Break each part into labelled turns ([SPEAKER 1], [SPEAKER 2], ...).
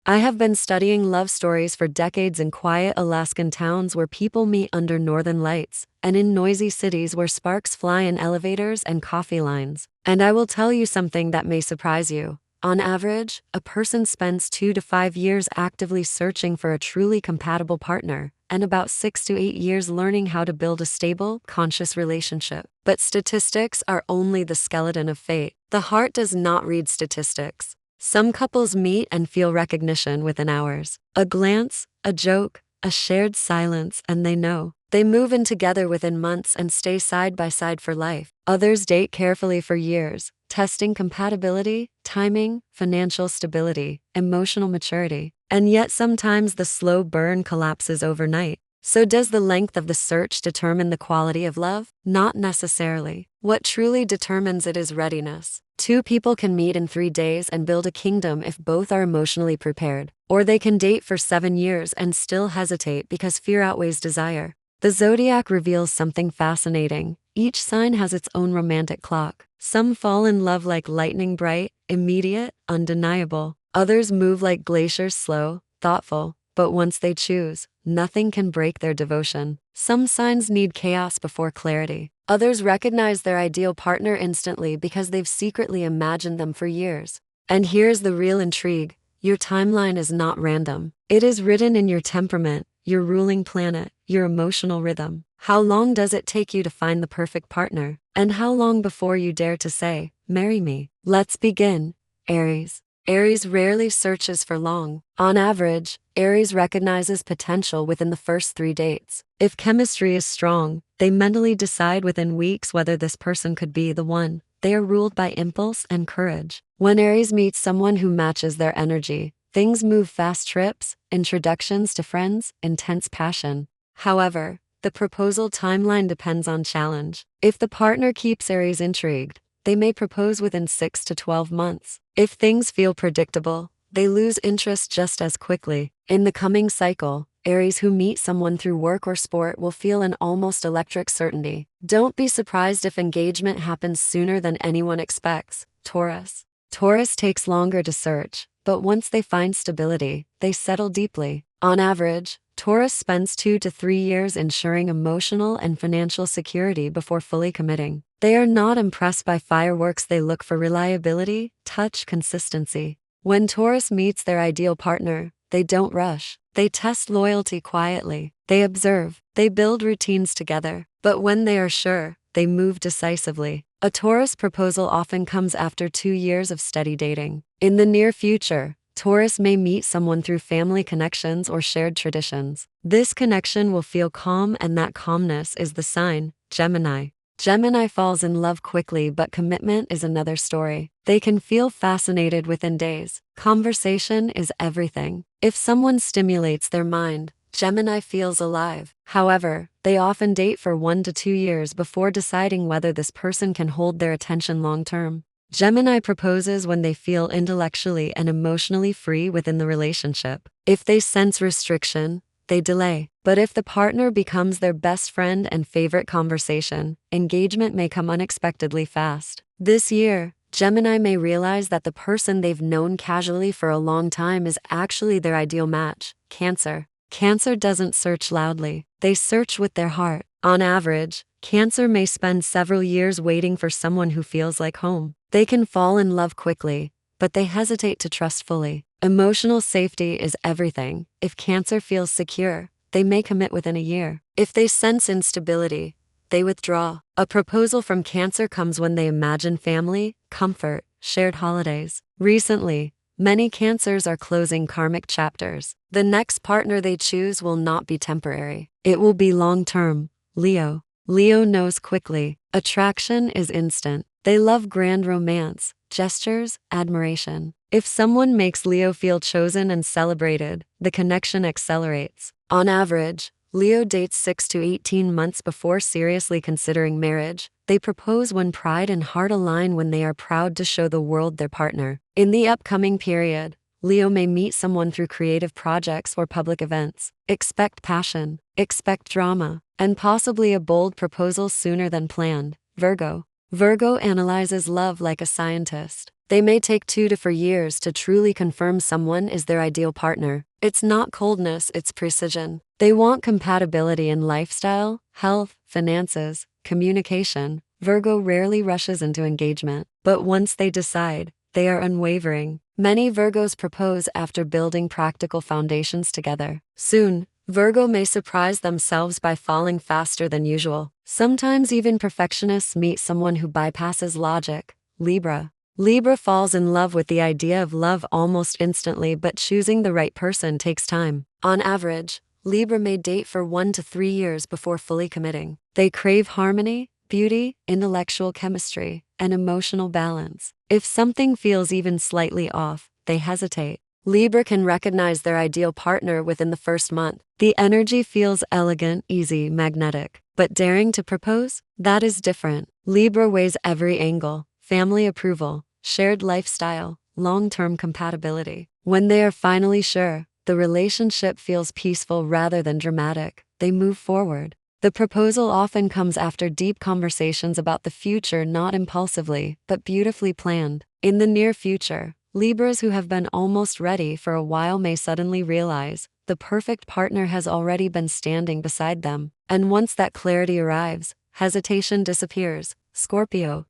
[SPEAKER 1] I have been studying love stories for decades in quiet Alaskan towns where people meet under northern lights, and in noisy cities where sparks fly in elevators and coffee lines. And I will tell you something that may surprise you. On average, a person spends 2 to 5 years actively searching for a truly compatible partner, and about 6 to 8 years learning how to build a stable, conscious relationship. But statistics are only the skeleton of fate. The heart does not read statistics. Some couples meet and feel recognition within hours. A glance, a joke, a shared silence, and they know. They move in together within months and stay side by side for life. Others date carefully for years, testing compatibility, timing, financial stability, emotional maturity. And yet sometimes the slow burn collapses overnight. So does the length of the search determine the quality of love? Not necessarily. What truly determines it is readiness. Two people can meet in 3 days and build a kingdom if both are emotionally prepared. Or they can date for 7 years and still hesitate because fear outweighs desire. The Zodiac reveals something fascinating. Each sign has its own romantic clock. Some fall in love like lightning bright, immediate, undeniable. Others move like glaciers slow, thoughtful. But once they choose, nothing can break their devotion. Some signs need chaos before clarity. Others recognize their ideal partner instantly because they've secretly imagined them for years. And here's the real intrigue. Your timeline is not random. It is written in your temperament, your ruling planet, your emotional rhythm. How long does it take you to find the perfect partner? And how long before you dare to say, "Marry me"? Let's begin. Aries. Aries rarely searches for long. On average, Aries recognizes potential within the first 3 dates. If chemistry is strong, they mentally decide within weeks whether this person could be the one. They are ruled by impulse and courage. When Aries meets someone who matches their energy, things move fast: trips, introductions to friends, intense passion. However, the proposal timeline depends on challenge. If the partner keeps Aries intrigued, they may propose within 6 to 12 months. If things feel predictable, they lose interest just as quickly. In the coming cycle, Aries who meet someone through work or sport will feel an almost electric certainty. Don't be surprised if engagement happens sooner than anyone expects. Taurus. Taurus takes longer to search, but once they find stability, they settle deeply. On average, Taurus spends 2 to 3 years ensuring emotional and financial security before fully committing. They are not impressed by fireworks, they look for reliability, touch, consistency. When Taurus meets their ideal partner, they don't rush. They test loyalty quietly. They observe. They build routines together. But when they are sure, they move decisively. A Taurus proposal often comes after 2 years of steady dating. In the near future, Taurus may meet someone through family connections or shared traditions. This connection will feel calm, and that calmness is the sign. Gemini. Gemini falls in love quickly, but commitment is another story. They can feel fascinated within days. Conversation is everything. If someone stimulates their mind, Gemini feels alive. However, they often date for 1 to 2 years before deciding whether this person can hold their attention long term. Gemini proposes when they feel intellectually and emotionally free within the relationship. If they sense restriction, they delay. But if the partner becomes their best friend and favorite conversation, engagement may come unexpectedly fast. This year, Gemini may realize that the person they've known casually for a long time is actually their ideal match. Cancer. Cancer doesn't search loudly. They search with their heart. On average, Cancer may spend several years waiting for someone who feels like home. They can fall in love quickly, but they hesitate to trust fully. Emotional safety is everything. If Cancer feels secure, they may commit within a year. If they sense instability, they withdraw. A proposal from Cancer comes when they imagine family, comfort, shared holidays. Recently, many Cancers are closing karmic chapters. The next partner they choose will not be temporary. It will be long-term. Leo. Leo knows quickly. Attraction is instant. They love grand romance, gestures, admiration. If someone makes Leo feel chosen and celebrated, the connection accelerates. On average, Leo dates 6 to 18 months before seriously considering marriage. They propose when pride and heart align, when they are proud to show the world their partner. In the upcoming period, Leo may meet someone through creative projects or public events. Expect passion, expect drama, and possibly a bold proposal sooner than planned. Virgo. Virgo analyzes love like a scientist. They may take 2 to 4 years to truly confirm someone is their ideal partner. It's not coldness, it's precision. They want compatibility in lifestyle, health, finances, communication. Virgo rarely rushes into engagement, but once they decide, they are unwavering. Many Virgos propose after building practical foundations together. Soon, Virgo may surprise themselves by falling faster than usual. Sometimes even perfectionists meet someone who bypasses logic. Libra falls in love with the idea of love almost instantly, but choosing the right person takes time. On average, Libra may date for 1 to 3 years before fully committing. They crave harmony, beauty, intellectual chemistry, and emotional balance. If something feels even slightly off, they hesitate. Libra can recognize their ideal partner within the first month. The energy feels elegant, easy, magnetic. But daring to propose? That is different. Libra weighs every angle: family approval, shared lifestyle, long-term compatibility. When they are finally sure, the relationship feels peaceful rather than dramatic. They move forward. The proposal often comes after deep conversations about the future, not impulsively, but beautifully planned. In the near future, Libras who have been almost ready for a while may suddenly realize the perfect partner has already been standing beside them. And once that clarity arrives, hesitation disappears. Scorpio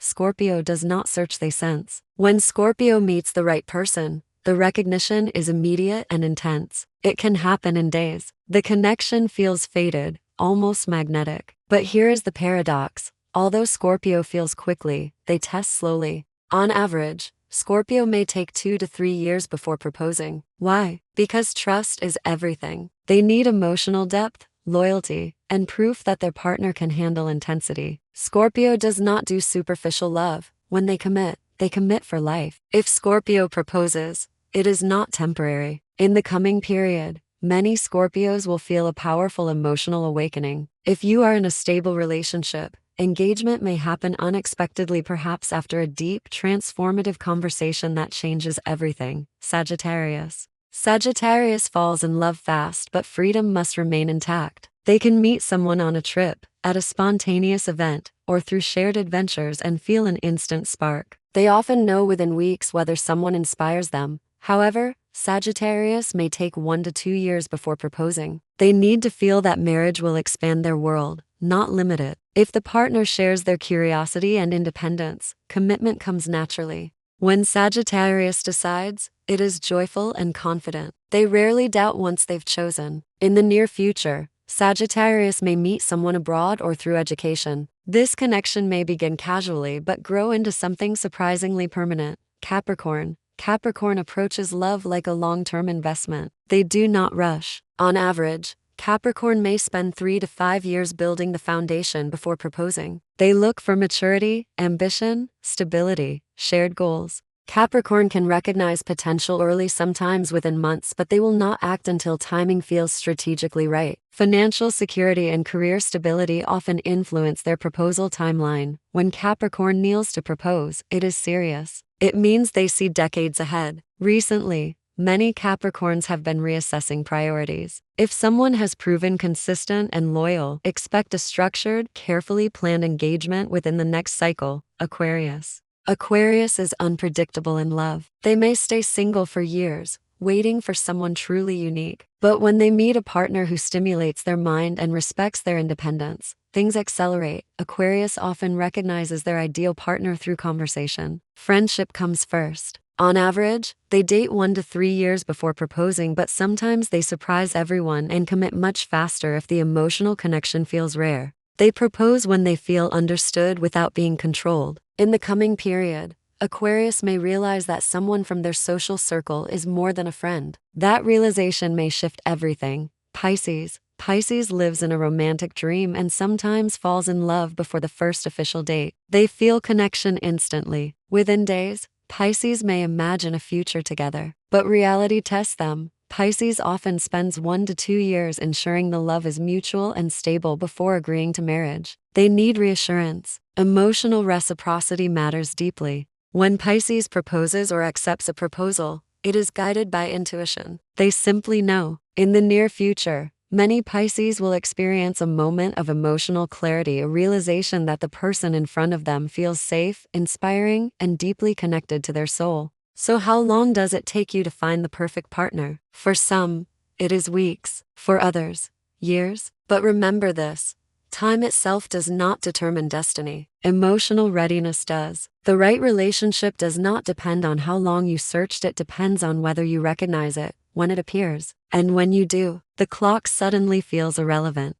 [SPEAKER 1] does not search, they sense. When Scorpio meets the right person, the recognition is immediate and intense. It can happen in days. The connection feels fated, almost magnetic. But here is the paradox. Although Scorpio feels quickly, they test slowly. On average, Scorpio may take 2 to 3 years before proposing. Why? Because trust is everything. They need emotional depth, loyalty, and proof that their partner can handle intensity. Scorpio does not do superficial love. When they commit for life. If Scorpio proposes, it is not temporary. In the coming period, many Scorpios will feel a powerful emotional awakening. If you are in a stable relationship, engagement may happen unexpectedly, perhaps after a deep, transformative conversation that changes everything. Sagittarius falls in love fast, but freedom must remain intact. They can meet someone on a trip, at a spontaneous event, or through shared adventures and feel an instant spark. They often know within weeks whether someone inspires them. However, Sagittarius may take 1 to 2 years before proposing. They need to feel that marriage will expand their world, not limit it. If the partner shares their curiosity and independence, commitment comes naturally. When Sagittarius decides, it is joyful and confident. They rarely doubt once they've chosen. In the near future, Sagittarius may meet someone abroad or through education. This connection may begin casually but grow into something surprisingly permanent. Capricorn approaches love like a long-term investment. They do not rush. On average, Capricorn may spend 3 to 5 years building the foundation before proposing. They look for maturity, ambition, stability, shared goals. Capricorn can recognize potential early, sometimes within months, but they will not act until timing feels strategically right. Financial security and career stability often influence their proposal timeline. When Capricorn kneels to propose, it is serious. It means they see decades ahead. Recently, many Capricorns have been reassessing priorities. If someone has proven consistent and loyal, expect a structured, carefully planned engagement within the next cycle. Aquarius is unpredictable in love. They may stay single for years, waiting for someone truly unique. But when they meet a partner who stimulates their mind and respects their independence, things accelerate. Aquarius often recognizes their ideal partner through conversation. Friendship comes first. On average, they date 1 to 3 years before proposing, but sometimes they surprise everyone and commit much faster if the emotional connection feels rare. They propose when they feel understood without being controlled. In the coming period, Aquarius may realize that someone from their social circle is more than a friend. That realization may shift everything. Pisces lives in a romantic dream and sometimes falls in love before the first official date. They feel connection instantly. Within days, Pisces may imagine a future together, but reality tests them. Pisces often spends 1 to 2 years ensuring the love is mutual and stable before agreeing to marriage. They need reassurance. Emotional reciprocity matters deeply. When Pisces proposes or accepts a proposal, it is guided by intuition. They simply know. In the near future, Many Pisces will experience a moment of emotional clarity, a realization that the person in front of them feels safe, inspiring, and deeply connected to their soul. So how long does it take you to find the perfect partner? For some, it is weeks. For others, years. But remember this: time itself does not determine destiny. Emotional readiness does. The right relationship does not depend on how long you searched, it depends on whether you recognize it when it appears. And when you do, the clock suddenly feels irrelevant.